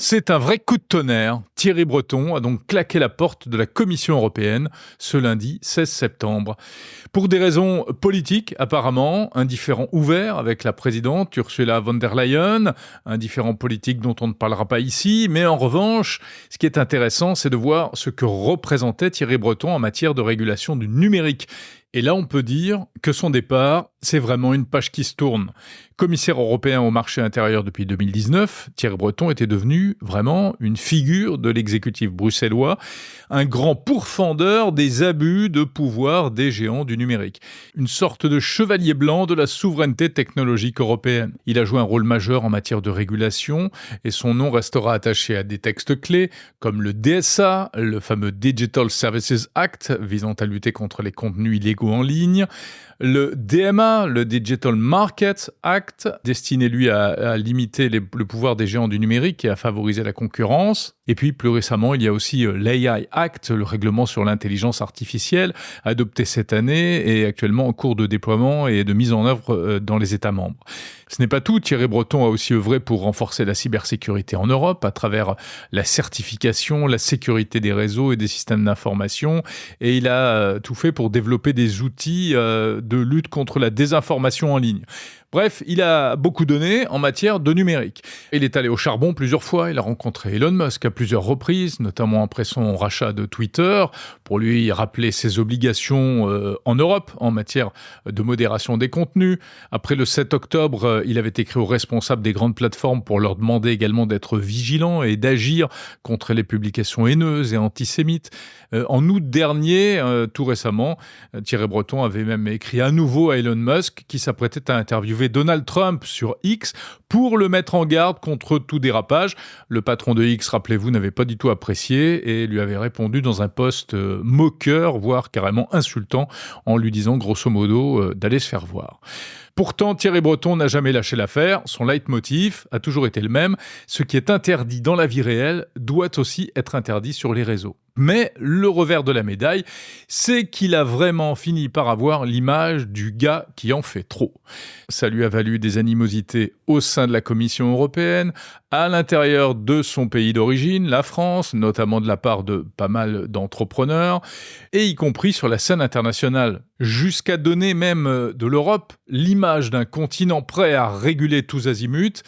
C'est un vrai coup de tonnerre. Thierry Breton a donc claqué la porte de la Commission européenne ce lundi 16 septembre. Pour des raisons politiques, apparemment, un différend ouvert avec la présidente Ursula von der Leyen, un différend politique dont on ne parlera pas ici, mais en revanche, ce qui est intéressant, c'est de voir ce que représentait Thierry Breton en matière de régulation du numérique. Et là, on peut dire que son départ, c'est vraiment une page qui se tourne. Commissaire européen au marché intérieur depuis 2019, Thierry Breton était devenu vraiment une figure de l'exécutif bruxellois, un grand pourfendeur des abus de pouvoir des géants du numérique. Une sorte de chevalier blanc de la souveraineté technologique européenne. Il a joué un rôle majeur en matière de régulation et son nom restera attaché à des textes clés comme le DSA, le fameux Digital Services Act visant à lutter contre les contenus illégaux en ligne, le DMA, le Digital Markets Act, destiné lui à limiter le pouvoir des géants du numérique et à favoriser la concurrence. Et puis plus récemment, il y a aussi l'AI Act, le règlement sur l'intelligence artificielle, adopté cette année et actuellement en cours de déploiement et de mise en œuvre dans les États membres. Ce n'est pas tout, Thierry Breton a aussi œuvré pour renforcer la cybersécurité en Europe à travers la certification, la sécurité des réseaux et des systèmes d'information, et il a tout fait pour développer des outils de lutte contre la désinformation en ligne. Bref, il a beaucoup donné en matière de numérique. Il est allé au charbon plusieurs fois, il a rencontré Elon Musk à plusieurs reprises, notamment après son rachat de Twitter, pour lui rappeler ses obligations en Europe en matière de modération des contenus. Après le 7 octobre, il avait écrit aux responsables des grandes plateformes pour leur demander également d'être vigilants et d'agir contre les publications haineuses et antisémites. En août dernier, tout récemment, Thierry Breton avait même écrit à nouveau à Elon Musk qui s'apprêtait à interviewer Donald Trump sur X pour le mettre en garde contre tout dérapage. Le patron de X, rappelez-vous, n'avait pas du tout apprécié et lui avait répondu dans un post moqueur, voire carrément insultant, en lui disant grosso modo d'aller se faire voir. Pourtant, Thierry Breton n'a jamais lâché l'affaire. Son leitmotiv a toujours été le même. Ce qui est interdit dans la vie réelle doit aussi être interdit sur les réseaux. Mais le revers de la médaille, c'est qu'il a vraiment fini par avoir l'image du gars qui en fait trop. Ça lui a valu des animosités au sein de la Commission européenne, à l'intérieur de son pays d'origine, la France, notamment de la part de pas mal d'entrepreneurs, et y compris sur la scène internationale, jusqu'à donner même de l'Europe l'image d'un continent prêt à réguler tous azimuts,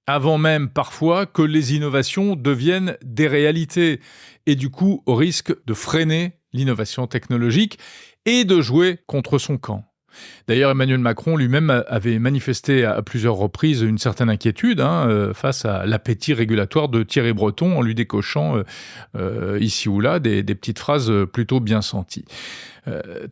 avant même parfois que les innovations deviennent des réalités, et du coup au risque de freiner l'innovation technologique et de jouer contre son camp. D'ailleurs, Emmanuel Macron lui-même avait manifesté à plusieurs reprises une certaine inquiétude face à l'appétit régulatoire de Thierry Breton en lui décochant ici ou là des petites phrases plutôt bien senties.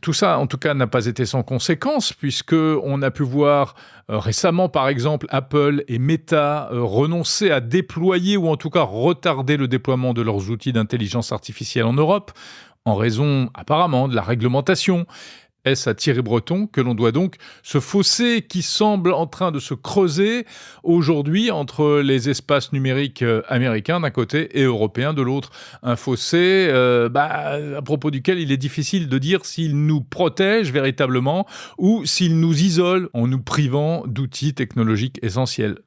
Tout ça, en tout cas, n'a pas été sans conséquences, puisqu'on a pu voir récemment, par exemple, Apple et Meta renoncer à déployer ou en tout cas retarder le déploiement de leurs outils d'intelligence artificielle en Europe, en raison apparemment de la réglementation. Est-ce à Thierry Breton que l'on doit donc ce fossé qui semble en train de se creuser aujourd'hui entre les espaces numériques américains d'un côté et européens de l'autre. Un fossé à propos duquel il est difficile de dire s'il nous protège véritablement ou s'il nous isole en nous privant d'outils technologiques essentiels.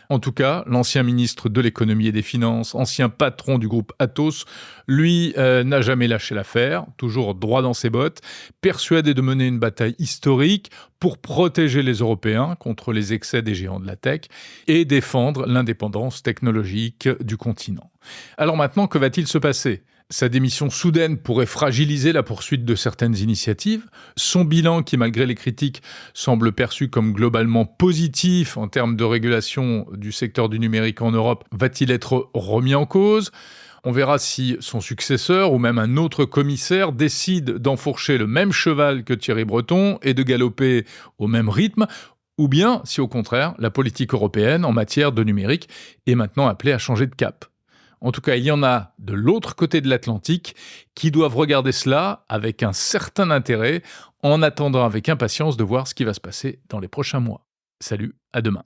En tout cas, l'ancien ministre de l'économie et des finances, ancien patron du groupe Atos, lui n'a jamais lâché l'affaire, toujours droit dans ses bottes, persuadé de mener une bataille historique pour protéger les Européens contre les excès des géants de la tech et défendre l'indépendance technologique du continent. Alors maintenant, que va-t-il se passer ? Sa démission soudaine pourrait fragiliser la poursuite de certaines initiatives. Son bilan, qui malgré les critiques, semble perçu comme globalement positif en termes de régulation du secteur du numérique en Europe, va-t-il être remis en cause ? On verra si son successeur ou même un autre commissaire décide d'enfourcher le même cheval que Thierry Breton et de galoper au même rythme, ou bien si au contraire, la politique européenne en matière de numérique est maintenant appelée à changer de cap. En tout cas, il y en a de l'autre côté de l'Atlantique qui doivent regarder cela avec un certain intérêt en attendant avec impatience de voir ce qui va se passer dans les prochains mois. Salut, à demain.